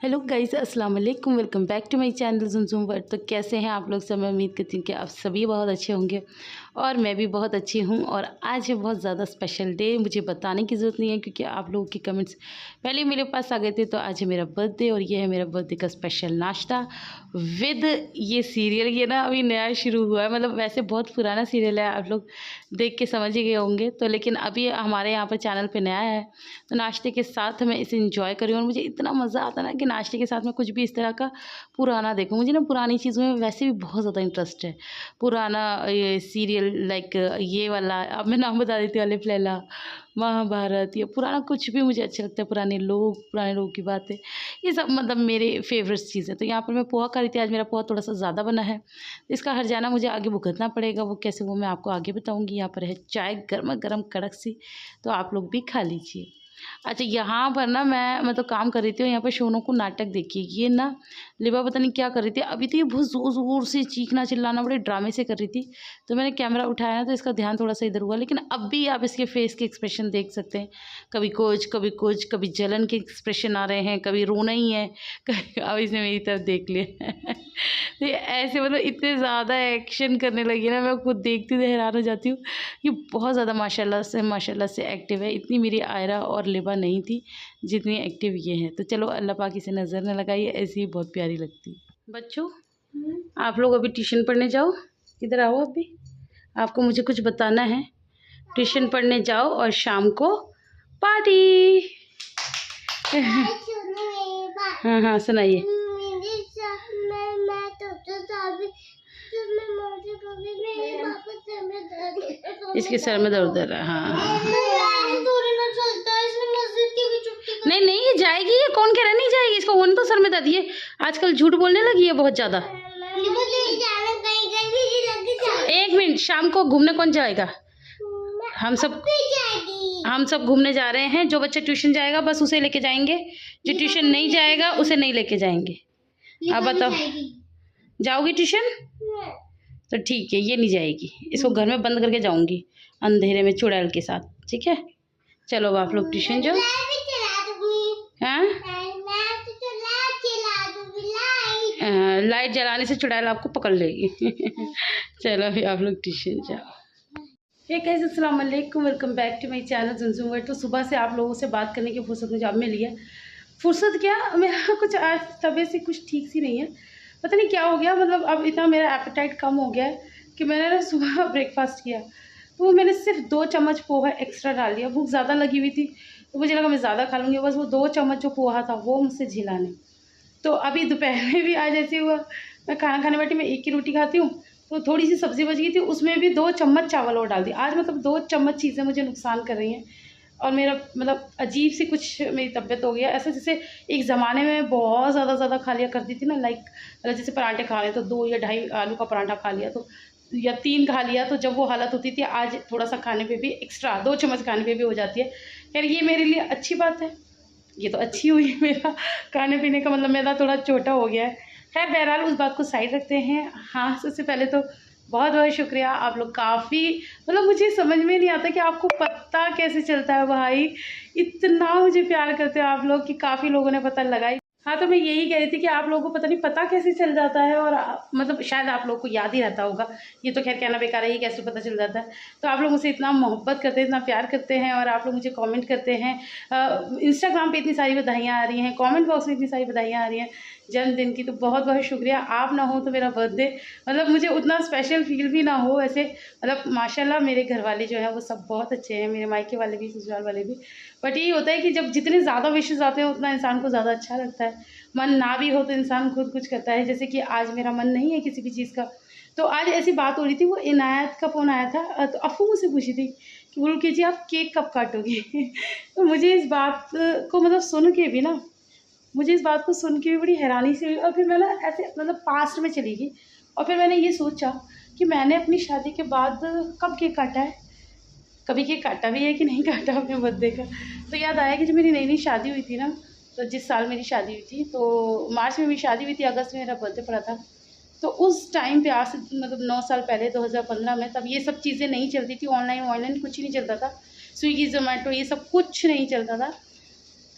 Hello guys, अस्सलाम वालेकुम। Welcome back to my channel Zumzum world. तो कैसे हैं आप लोग सब? मैं उम्मीद करती हूँ कि आप सभी बहुत अच्छे होंगे और मैं भी बहुत अच्छी हूँ। और आज है बहुत ज़्यादा स्पेशल डे, मुझे बताने की ज़रूरत नहीं है क्योंकि आप लोगों के कमेंट्स पहले ही मेरे पास आ गए थे। तो आज है मेरा बर्थडे और ये है मेरा बर्थडे का स्पेशल नाश्ता विद ये सीरियल। ये ना अभी नया शुरू हुआ है, मतलब वैसे बहुत पुराना सीरियल है, आप लोग देख के समझ ही गए होंगे। तो लेकिन अभी हमारे यहाँ पर चैनल पर नया है, तो नाश्ते के साथ मैं इसे इंजॉय करी और मुझे इतना मज़ा आता ना कि नाश्ते के साथ में कुछ भी इस तरह का पुराना देखूं। मुझे ना पुरानी चीज़ों में वैसे भी बहुत ज़्यादा इंटरेस्ट है। पुराना ये सीरियल लाइक ये वाला, अब मैं नाम बता देती हूँ, अलिफ लैला, महाभारत, या पुराना कुछ भी मुझे अच्छा लगता है। पुराने लोगों की बातें, ये सब मतलब मेरे फेवरेट चीज़ है। तो यहाँ पर मैं पोहा कर रही थी, आज मेरा पोहा थोड़ा सा ज़्यादा बना है, इसका हर्जाना मुझे आगे भुगतना पड़ेगा। वो कैसे, वो मैं आपको आगे बताऊँगी। यहाँ पर है चाय गर्मा गर्म कड़क सी, तो आप लोग भी खा लीजिए। अच्छा, यहाँ पर ना मैं मतलब काम कर रही थी और यहाँ पर शोनों को नाटक देखिए। ये ना लिबा पता नहीं क्या कर रही थी, अभी तो ये बहुत ज़ोर ज़ोर से चीखना चिल्लाना बड़े ड्रामे से कर रही थी। तो मैंने कैमरा उठाया ना तो इसका ध्यान थोड़ा सा इधर हुआ, लेकिन अब भी आप इसके फेस के एक्सप्रेशन देख सकते हैं। कभी कुछ कभी जलन के एक्सप्रेशन आ रहे हैं, कभी रोना ही है, कभी अब इसने मेरी तरफ देख लिया। तो ये ऐसे मतलब इतने ज़्यादा एक्शन करने लगी ना, मैं खुद देखती हुई हैरान हो जाती हूँ। ये बहुत ज़्यादा माशाल्लाह से एक्टिव है। इतनी मेरी आयरा और लिबा नहीं थी जितनी एक्टिव ये है। तो चलो, अल्लाह पाक इसे नज़र न लगाइए, ऐसी ही बहुत प्यारी लगती है। बच्चों, आप लोग अभी ट्यूशन पढ़ने जाओ, इधर आओ। अभी आपको मुझे कुछ बताना है। ट्यूशन पढ़ने जाओ और शाम को पार्टी। हाँ हाँ, सुनाइए। इसके सर में दर्द है। हाँ हाँ, नहीं नहीं, ये जाएगी। ये कौन कह रहा नहीं जाएगी? इसको होने तो सर में दर्द। ये आजकल झूठ बोलने लगी है बहुत ज़्यादा। एक मिनट, शाम को घूमने कौन जाएगा? हम सब घूमने जा रहे हैं। जो बच्चा ट्यूशन जाएगा बस उसे लेके जाएंगे, जो ट्यूशन नहीं जाएगा उसे नहीं लेके जाएंगे। अब बताओ, जाओगी ट्यूशन? तो ठीक है, ये नहीं जाएगी, इसको घर में बंद करके जाऊंगी अंधेरे में चुड़ैल के साथ। ठीक है, चलो अब आप लोग ट्यूशन जाओ। हाँ, लाइट जलाने से चुड़ैल आपको पकड़ लेगी। चलो अभी आप लोग ट्यूशन जाओ। हे गाइस, अस्सलाम वालेकुम। Welcome back to my channel Zumzum world. तो सुबह से आप लोगों से बात करने की फुर्सत मुझे अब मिली है। फुर्सत क्या, मेरा कुछ आज तबीयत से कुछ ठीक सी नहीं है, पता नहीं क्या हो गया। मतलब अब इतना मेरा एपेटाइट कम हो गया है कि मैंने ना सुबह ब्रेकफास्ट किया तो मैंने सिर्फ 2 चम्मच पोहा एक्स्ट्रा डाल दिया। भूख ज़्यादा लगी हुई थी तो मुझे लगा मैं ज़्यादा खा लूँगी, बस वो 2 चम्मच जो पोहा था वो मुझसे झिला नहीं। तो अभी दोपहर में भी आज ऐसे हुआ, मैं खाना खाने बैठी, मैं एक ही रोटी खाती हूँ, तो थोड़ी सी सब्ज़ी बच गई थी, उसमें भी 2 चम्मच चावल और डाल दी। आज मतलब 2 चम्मच चीज़ें मुझे नुकसान कर रही हैं और मेरा मतलब अजीब सी कुछ मेरी तबीयत हो गया। ऐसा जैसे एक ज़माने में बहुत ज़्यादा खा लिया करती थी ना, लाइक मतलब जैसे पराठे खा रहे तो 2 या ढाई आलू का पराठा खा लिया तो, या 3 खा लिया, तो जब वो हालत होती थी, आज थोड़ा सा खाने पे भी एक्स्ट्रा 2 चम्मच खाने पे भी हो जाती है। खैर ये मेरे लिए अच्छी बात है, ये तो अच्छी हुई। मेरा खाने पीने का मतलब मेरा थोड़ा छोटा हो गया है। खैर बहरहाल उस बात को साइड रखते हैं। हाँ, सबसे पहले तो बहुत बहुत शुक्रिया, आप लोग काफ़ी, मतलब मुझे समझ में नहीं आता कि आपको पता कैसे चलता है भाई, इतना मुझे प्यार करते हो आप लोग कि काफ़ी लोगों ने पता लगाई। हाँ, तो मैं यही कह रही थी कि आप लोगों को पता नहीं पता कैसे चल जाता है, और मतलब शायद आप लोगों को याद ही रहता होगा। ये तो खैर कहना बेकार है, ये कैसे पता चल जाता है। तो आप लोग मुझसे इतना मोहब्बत करते हैं, इतना प्यार करते हैं, और आप लोग मुझे कमेंट करते हैं। इंस्टाग्राम पे इतनी सारी बधाइयाँ आ रही हैं, कमेंट बॉक्स में इतनी सारी बधाइयाँ आ रही हैं जन्मदिन की, तो बहुत बहुत शुक्रिया। आप ना हो तो मेरा बर्थडे मतलब मुझे उतना स्पेशल फील भी ना हो। वैसे मतलब माशाल्लाह मेरे घर वाले जो है वो सब बहुत अच्छे हैं, मेरे मायके वाले भी, ससुराल वाले भी। बट ये होता है कि जब जितने ज़्यादा विशेज़ आते हैं उतना इंसान को ज़्यादा अच्छा लगता है। मन ना भी हो तो इंसान खुद कुछ करता है। जैसे कि आज मेरा मन नहीं है किसी भी चीज़ का, तो आज ऐसी बात हो रही थी, वो इनायत का फ़ोन आया था, तो अफ़ू मुझसे पूछी थी कि बोलो कि जी आप केक कब काटोगी? तो मुझे इस बात को मतलब सुन के भी ना, मुझे इस बात को सुन के भी बड़ी हैरानी सी हुई। और फिर मैं ना ऐसे मतलब पास्ट में चली गई और फिर मैंने ये सोचा कि मैंने अपनी शादी के बाद कब केक काटा है, कभी केक काटा भी है कि नहीं काटा अपने बर्थडे का। तो याद आया कि जब मेरी नई नई शादी हुई थी ना, तो जिस साल मेरी शादी हुई थी, तो मार्च में मेरी शादी हुई थी, अगस्त में मेरा बर्थडे पड़ा था। तो उस टाइम पे आज से मतलब 9 साल पहले 2015 में, तब ये सब चीज़ें नहीं चलती थी, ऑनलाइन कुछ ही नहीं चलता था, स्विगी ज़ोमैटो ये सब कुछ नहीं चलता था।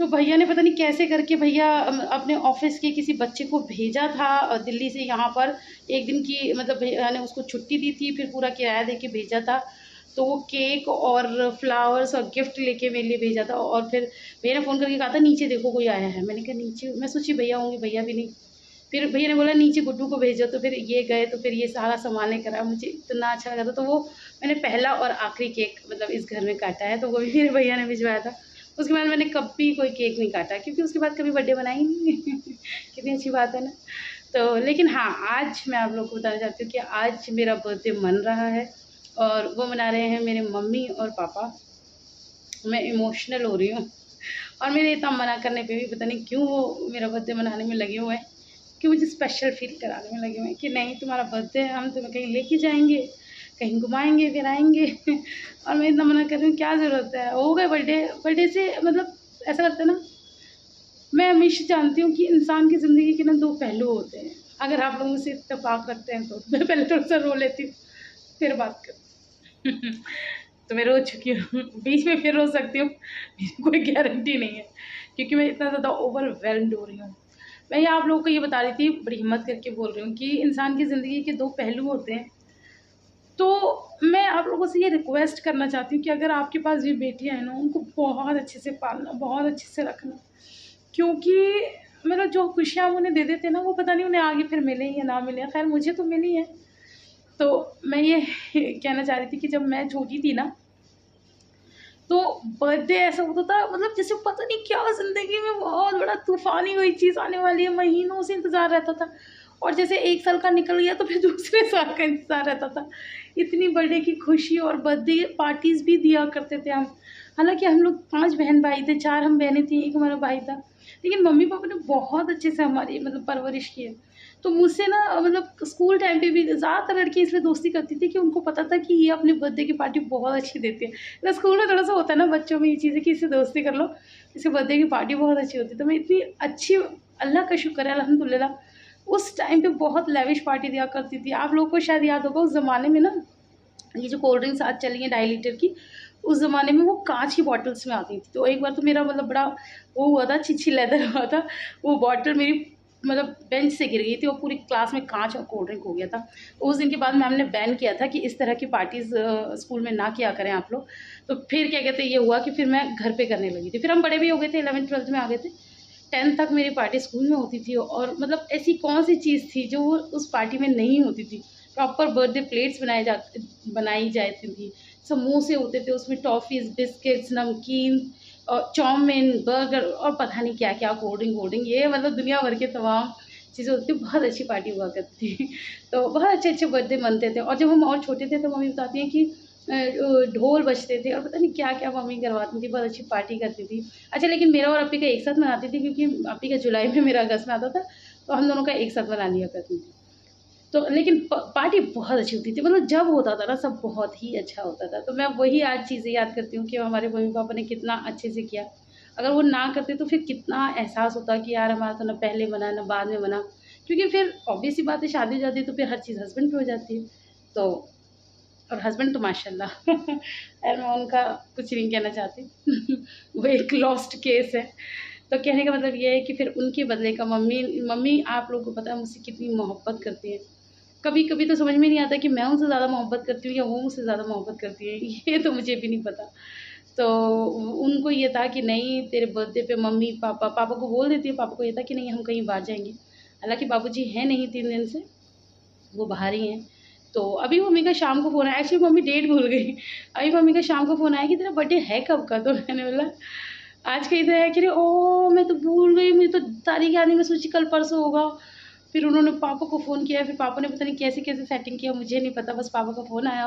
तो भैया ने पता नहीं कैसे करके भैया अपने ऑफिस के किसी बच्चे को भेजा था दिल्ली से यहाँ पर। एक दिन की मतलब भैया ने उसको छुट्टी दी थी, फिर पूरा किराया दे के भेजा था। तो वो केक और फ्लावर्स और गिफ्ट लेके मेरे लिए भेजा था। और फिर भैया ने फ़ोन करके कहा था नीचे देखो कोई आया है। मैंने कहा नीचे, मैं सोची भैया होंगे, भैया भी नहीं। फिर भैया ने बोला नीचे गुड्डू को भेजो। तो फिर ये गए, तो फिर ये सारा सामान लेकर आया। मुझे इतना अच्छा लगा था। तो वो मैंने पहला और आखिरी केक मतलब इस घर में काटा है, तो वो भी मेरे भैया ने भिजवाया था। उसके बाद मैंने कभी कोई केक नहीं काटा, क्योंकि उसके बाद कभी बर्थडे बनाई नहीं। कितनी अच्छी बात है ना। तो लेकिन हाँ, आज मैं आप लोग को बताना चाहती हूँ कि आज मेरा बर्थडे मन रहा है, और वो मना रहे हैं मेरे मम्मी और पापा। मैं इमोशनल हो रही हूँ, और मेरे इतना मना करने पे भी पता नहीं क्यों वो मेरा बर्थडे मनाने में लगे हुए हैं, कि मुझे स्पेशल फील कराने में लगे हुए हैं कि नहीं तुम्हारा बर्थडे है, हम तुम्हें कहीं लेके जाएंगे, कहीं घुमाएंगे फिराएंगे। और मैं इतना मना कर रही हूँ, क्या ज़रूरत है, हो गए बर्थडे। बर्थडे से मतलब ऐसा लगता है ना, मैं हमेशा जानती हूँ कि इंसान की ज़िंदगी के ना दो पहलू होते हैं। अगर आप लोगों से इत्तेफाक रखते हैं तो मैं पहले थोड़ा सा रो लेती हूँ, फिर बात कर। तो मैं रो चुकी हूँ, बीच में फिर रो सकती हूँ, मेरी कोई गारंटी नहीं है, क्योंकि मैं इतना ज़्यादा ओवरवेल्म्ड हो रही हूँ। मैं ये आप लोगों को ये बता रही थी, बड़ी हिम्मत करके बोल रही हूँ कि इंसान की ज़िंदगी के दो पहलू होते हैं। तो मैं आप लोगों से ये रिक्वेस्ट करना चाहती हूँ कि अगर आपके पास भी बेटियाँ हैं ना, उनको बहुत अच्छे से पालना, बहुत अच्छे से रखना। क्योंकि मतलब जो खुशियाँ हम उन्हें दे देते हैं ना, वो पता नहीं उन्हें आगे फिर मिले या ना मिले। खैर मुझे तो मिली है। तो मैं ये कहना चाह रही थी कि जब मैं छोटी थी ना, तो बर्थडे ऐसा होता था मतलब जैसे पता नहीं क्या ज़िंदगी में बहुत बड़ा तूफ़ान ही कोई चीज़ आने वाली है, महीनों से इंतज़ार रहता था। और जैसे 1 साल का निकल गया तो फिर दूसरे साल का इंतज़ार रहता था। इतनी बर्थडे की खुशी, और बर्थडे पार्टीज़ भी दिया करते थे हम। हालाँकि हम लोग 5 बहन-भाई थे, 4 हम बहनें थीं, 1 हमारा भाई था। लेकिन मम्मी-पापा ने बहुत अच्छे से हमारी मतलब परवरिश की है। तो मुझसे ना मतलब स्कूल टाइम पे भी ज़्यादातर लड़कियाँ इसलिए दोस्ती करती थी कि उनको पता था कि ये अपने बर्थडे की पार्टी बहुत अच्छी देती है। तो स्कूल में थोड़ा-सा होता है ना बच्चों में ये चीज़ है कि इससे दोस्ती कर लो, इसके बर्थडे की पार्टी बहुत अच्छी होती है। तो मैं इतनी अच्छी, अल्लाह का शुक्र है अल्हम्दुलिल्लाह, उस टाइम पे बहुत लेविश पार्टी दिया करती थी। आप लोगों को शायद याद होगा उस ज़माने में ना, ये जो कोल्ड ड्रिंक्स आज चली हैं 2.5 लीटर की, उस ज़माने में वो काँच की बॉटल्स में आती थी। तो एक बार तो मेरा मतलब बड़ा वो हुआ था, छिछी लेदर हुआ था। वो बॉटल मेरी मतलब बेंच से गिर गई थी, और पूरी क्लास में काँच और कोल्ड ड्रिंक हो गया था। तो उस दिन के बाद मैम ने बैन किया था कि इस तरह की पार्टीज़ स्कूल में ना किया करें आप लोग। तो फिर क्या कहते हैं, ये हुआ कि फिर मैं घर पे करने लगी थी। फिर हम बड़े भी हो गए थे, 11th-12th में आ गए थे। 10th तक मेरी पार्टी स्कूल में होती थी, और मतलब ऐसी कौन-सी चीज़ थी जो उस पार्टी में नहीं होती थी। प्रॉपर बर्थडे प्लेट्स बनाई जाती थी, समोसे होते थे उसमें, टॉफ़ीज़, बिस्किट्स, नमकीन और चाउमीन, बर्गर और पता नहीं क्या-क्या, कोल्ड ड्रिंक, ये मतलब दुनिया भर के तमाम चीज़ें होती थी। बहुत अच्छी पार्टी हुआ करती थी। तो बहुत अच्छे-अच्छे बर्थडे मनते थे। और जब हम और छोटे थे तो मम्मी बताती हैं कि ढोल बजते थे और पता नहीं क्या-क्या मम्मी करवाती थी, बहुत अच्छी पार्टी करती थी। अच्छा, लेकिन मेरा और अप्पी का एक साथ मनाती थी, क्योंकि अप्पी का जुलाई में, मेरा अगस्त में आता था, तो हम दोनों का एक साथ मना लिया करती थी। तो लेकिन पार्टी बहुत अच्छी होती थी, मतलब जब होता था ना सब बहुत ही अच्छा होता था। तो मैं वही आज चीज़ें याद करती हूँ कि हमारे मम्मी-पापा ने कितना अच्छे से किया। अगर वो ना करते तो फिर कितना एहसास होता कि यार हमारा तो ना पहले बना ना बाद में बना। क्योंकि फिर ऑब्वियस सी बात है, शादी हो जाती है तो फिर हर चीज़ हस्बैंड पे हो जाती है। तो और हस्बैंड तो माशाल्लाह यार मैं उनका कुछ नहीं कहना चाहती। वो एक लॉस्ट केस है। तो कहने का मतलब ये है कि फिर उनके बदले का मम्मी मम्मी आप लोगों को पता है मुझसे कितनी मोहब्बत करती हैं। कभी-कभी तो समझ में नहीं आता कि मैं उनसे ज़्यादा मोहब्बत करती हूँ या वो मुझसे ज़्यादा मोहब्बत करती है, ये तो मुझे भी नहीं पता। तो उनको ये था कि नहीं तेरे बर्थडे पे मम्मी-पापा, पापा को बोल देती है, पापा को ये था कि नहीं हम कहीं बाहर जाएँगे। हालाँकि बाबूजी हैं नहीं 3 दिन से, वो बाहर ही हैं। तो अभी मम्मी का शाम को फ़ोन आया, एक्चुअली मम्मी डेट भूल गई। अभी मम्मी का शाम को फ़ोन आया कि तेरा बर्थडे है कब का? तो मैंने बोला आज का ही तो है। कह रही ओह! मैं तो भूल गई, मुझे तो तारीख़ याद नहीं, मैं सोची कल परसों होगा। फिर उन्होंने पापा को फ़ोन किया, फिर पापा ने पता नहीं कैसे-कैसे सेटिंग किया, मुझे नहीं पता, बस पापा का फ़ोन आया,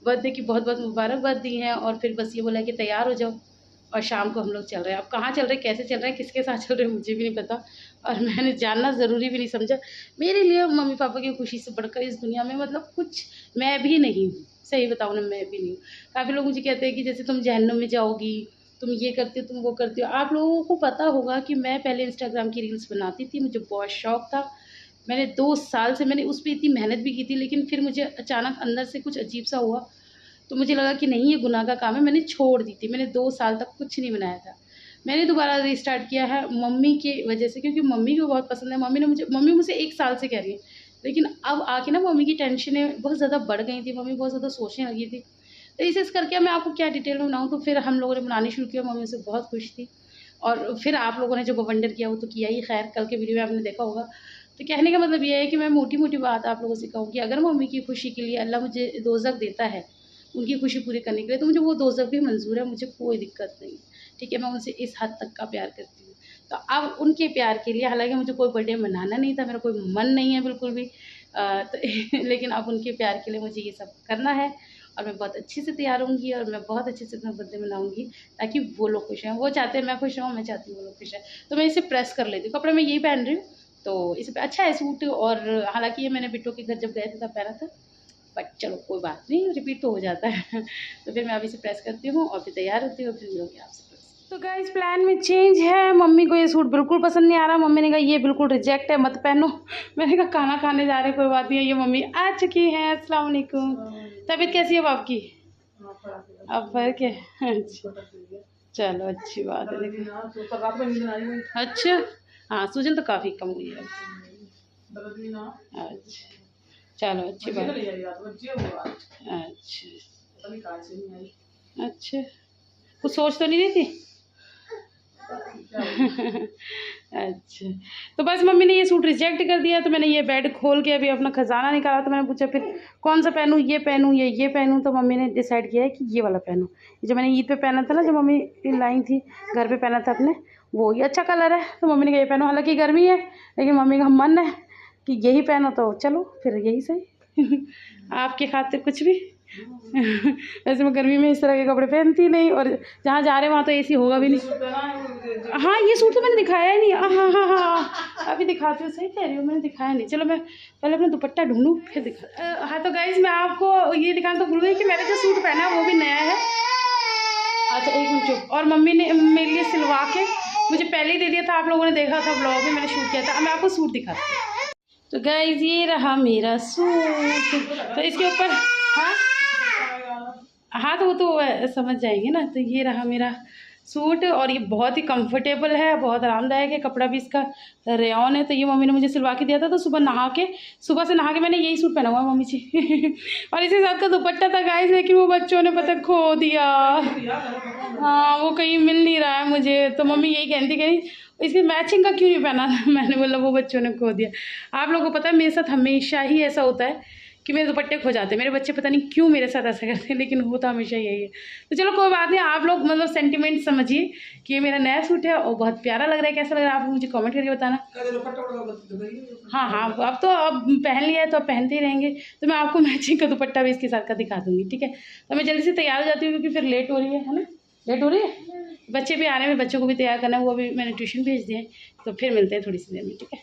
बर्थडे की बहुत-बहुत मुबारकबाद दी हैं, और फिर बस ये बोला कि तैयार हो जाओ और शाम को हम लोग चल रहे हैं। अब कहाँ चल रहे हैं, कैसे चल रहे हैं, किसके साथ चल रहे हैं, मुझे भी नहीं पता, और मैंने जानना ज़रूरी भी नहीं समझा। मेरे लिए मम्मी-पापा की खुशी से बढ़कर इस दुनिया में मतलब कुछ मैं भी नहीं हूँ, सही बताऊँ ना, मैं भी नहीं हूँ। काफ़ी लोग मुझे कहते हैं कि जैसे तुम जहन्नुम में जाओगी, तुम ये करती हो, तुम वो करती हो। आप लोगों को पता होगा कि मैं पहले इंस्टाग्राम की रील्स बनाती थी, मुझे बहुत शौक था। मैंने 2 साल से मैंने उस पे इतनी मेहनत भी की थी, लेकिन फिर मुझे अचानक अंदर से कुछ अजीब-सा हुआ, तो मुझे लगा कि नहीं ये गुनाह का काम है, मैंने छोड़ दी थी। मैंने 2 साल तक कुछ नहीं बनाया था। मैंने दोबारा रीस्टार्ट किया है मम्मी की वजह से, क्योंकि मम्मी को बहुत पसंद है। मम्मी मुझसे 1 साल से कह रही है, लेकिन अब आके ना मम्मी की टेंशनें बहुत ज़्यादा बढ़ गई थी, मम्मी बहुत ज़्यादा सोचने लगी थी। तो इस करके मैं आपको क्या डिटेल में बनाऊँ, तो फिर हम लोगों ने बनानी शुरू किया, मम्मी से बहुत खुश थी। और फिर आप लोगों ने जो बवंडर किया वो तो किया ही, खैर कल के वीडियो में आपने देखा होगा। तो कहने का मतलब ये है कि मैं मोटी मोटी बात आप लोगों से कहूँ कि अगर मम्मी की खुशी के लिए अल्लाह मुझे दोज़ख देता है उनकी खुशी पूरी करने के लिए, तो मुझे वो दोज़ख भी मंजूर है, मुझे कोई दिक्कत नहीं। ठीक है, मैं उनसे इस हद तक का प्यार करती हूँ। तो अब उनके प्यार के लिए, हालांकि मुझे कोई बर्थडे मनाना नहीं था, मेरा कोई मन नहीं है बिल्कुल भी, तो लेकिन अब उनके प्यार के लिए मुझे ये सब करना है। और मैं बहुत अच्छे से तैयार होंगी और मैं बहुत अच्छे से अपना बर्थडे मनाऊंगी, ताकि वो लोग खुश हैं। वो चाहते हैं मैं खुश रहूँ, मैं चाहती हूँ वो लोग खुश हैं। तो मैं इसे प्रेस कर लेती हूँ, कपड़े मैं यही पहन रही हूँ, तो इस पर अच्छा है सूट। और हालांकि ये मैंने बिट्टो के घर जब गए थे तब पहना था, बट चलो कोई बात नहीं, रिपीट तो हो जाता है। तो फिर मैं अभी इसे प्रेस करती हूँ और फिर तैयार होती हूँ, फिर मिलूँगी आपसे। तो गाइस प्लान में चेंज है, मम्मी को ये सूट बिल्कुल पसंद नहीं आ रहा। मम्मी ने कहा ये बिल्कुल रिजेक्ट है, मत पहनो। मैंने कहा खाना खाने जा रहे, कोई बात नहीं है। ये मम्मी आ चुकी हैं, अस्सलाम वालेकुम। तबीयत कैसी है आपकी? अब फर्क है? अच्छा चलो अच्छी बात है। देखो अच्छा, हाँ सूजन तो काफ़ी कम हुई है। अच्छा चलो अच्छी बात। अच्छा अच्छा, कुछ सोच तो नहीं रही थी? अच्छा, तो बस मम्मी ने ये सूट रिजेक्ट कर दिया। तो मैंने ये बेड खोल के अभी अपना खजाना निकाला, तो मैंने पूछा फिर कौन सा पहनूँ, ये पहनूँ ये पहनूँ। तो मम्मी ने डिसाइड किया है कि ये वाला पहनूँ, जो मैंने ईद पे पहना था ना, जो मम्मी लाई थी घर पे पहना था अपने, वो ये अच्छा कलर है। तो मम्मी ने कहा ये पहनो, हालांकि गर्मी है लेकिन मम्मी का मन है कि यही पहनो, तो चलो फिर यही सही। आपके खातिर कुछ भी। वैसे मैं गर्मी में इस तरह के कपड़े पहनती नहीं, और जहाँ जा रहे वहाँ तो एसी होगा भी नहीं। हाँ ये सूट तो मैंने दिखाया ही नहीं। हाँ हाँ हाँ अभी दिखाती हूँ, सही कह रही हूँ, मैंने दिखाया नहीं। चलो मैं पहले अपना दुपट्टा ढूंढूँ फिर दिखा। हाँ तो गाइज मैं आपको ये दिखाना तो भूल गई कि मैंने जो सूट पहना है वो भी नया है। अच्छा एक मिनट चुप। और मम्मी ने मेरे लिए सिलवा के मुझे पहले ही दे दिया था, आप लोगों ने देखा था ब्लॉग में, मैंने शूट किया था। अब मैं आपको सूट दिखाती हूँ। तो गाइज ये रहा मेरा सूट, तो इसके ऊपर हाँ तो वो तो समझ जाएंगे ना। तो ये रहा मेरा सूट, और ये बहुत ही कंफर्टेबल है, बहुत आरामदायक है। कपड़ा भी इसका रेयॉन है। तो ये मम्मी ने मुझे सिलवा के दिया था, तो सुबह से नहा के मैंने यही सूट पहना हुआ है मम्मी जी। और इसी साथ का दुपट्टा था गाइस, लेकिन वो बच्चों ने पता खो दिया। हाँ वो कहीं मिल नहीं रहा है मुझे। तो मम्मी यही कहती कहीं इसकी मैचिंग का क्यों नहीं पहना। मैंने बोला वो बच्चों ने खो दिया। आप लोगों को पता है मेरे साथ हमेशा ही ऐसा होता है कि मेरे दुपट्टे खो जाते हैं। मेरे बच्चे पता नहीं क्यों मेरे साथ ऐसा करते हैं, लेकिन होता हमेशा यही है। तो चलो कोई बात नहीं, आप लोग मतलब सेंटिमेंट समझिए कि ये मेरा नया सूट है और बहुत प्यारा लग रहा है। कैसा लग रहा है आप मुझे कमेंट करके बताना। हाँ हाँ अब तो अब पहन लिया है तो अब पहनते ही रहेंगे। तो मैं आपको मैचिंग का दुपट्टा भी इसके साथ का दिखा दूँगी, ठीक है। तो मैं जल्दी से तैयार हो जाती हूँ क्योंकि फिर लेट हो रही है ना, लेट हो रही है। बच्चे भी आ रहे हैं, बच्चों को भी तैयार करना है, वो भी मैंने ट्यूशन भेज दिया है। तो फिर मिलते हैं थोड़ी सी देर में, ठीक है।